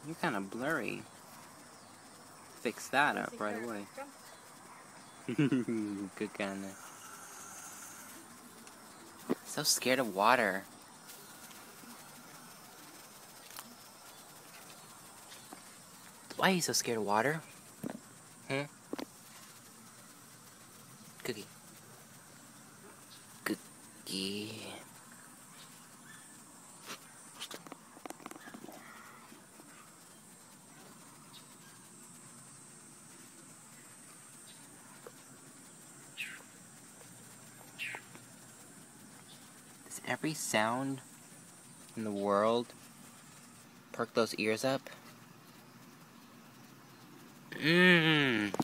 You're kind of blurry. Fix that up right away. Good kind of. So scared of water. Why are you so scared of water? Huh? Cookie. Cookie. Does every sound in the world perk those ears up? Mmm.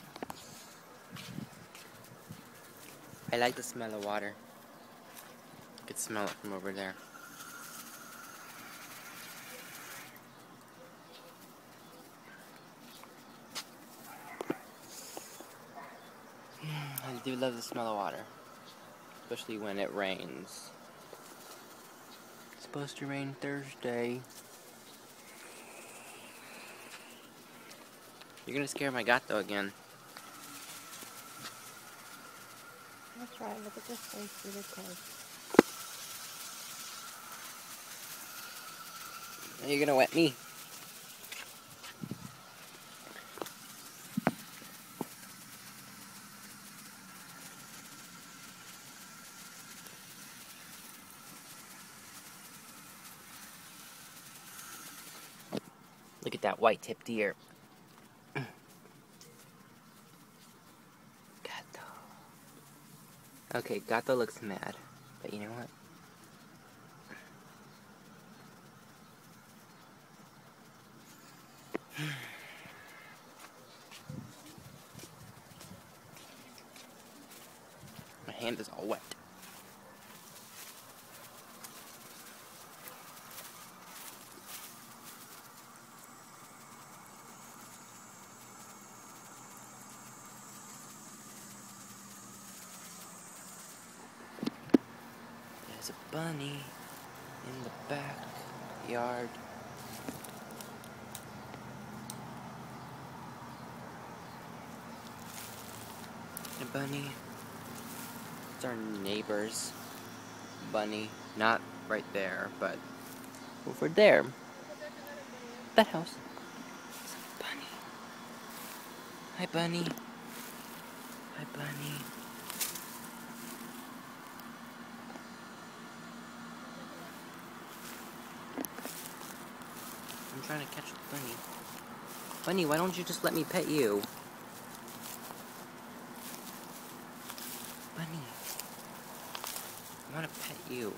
I like the smell of water. I could smell it from over there. I do love the smell of water. Especially when it rains. It's supposed to rain Thursday. You're gonna scare my gato again. That's right, look at this face through the cage. You're gonna wet me. Look at that white-tipped deer. Gato. Okay, Gato looks mad, but you know what? My hand is all wet. There's a bunny in the backyard. A bunny. It's our neighbor's bunny. Not right there, but over there. That house. It's a bunny. Hi, bunny. Hi, bunny. I'm trying to catch the bunny. Bunny, why don't you just let me pet you? Bunny. I want to pet you.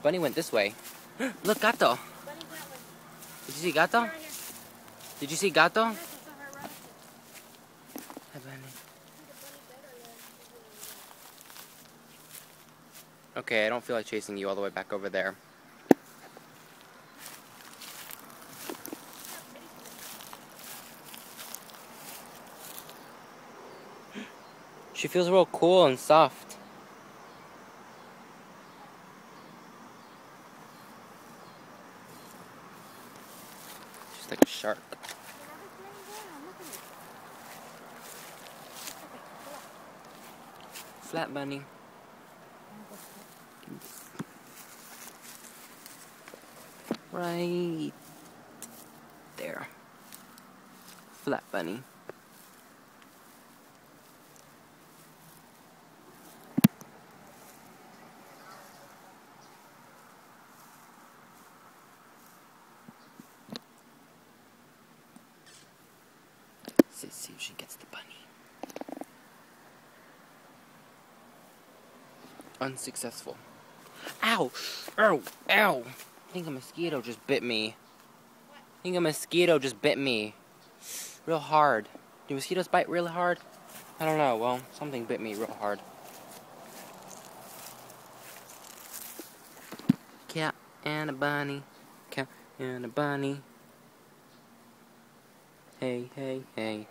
Bunny went this way. Look, Gato. Did you see Gato? Did you see Gato? Hi, Bunny. Okay, I don't feel like chasing you all the way back over there. She feels real cool and soft. She's like a shark. Flat bunny. Right there. Flat bunny. Let's see if she gets the bunny. Unsuccessful. Ow! Ow! Ow! I think a mosquito just bit me. I think a mosquito just bit me. Real hard. Do mosquitoes bite really hard? I don't know. Well, something bit me real hard. Cat and a bunny. Cat and a bunny. Hey, hey, hey.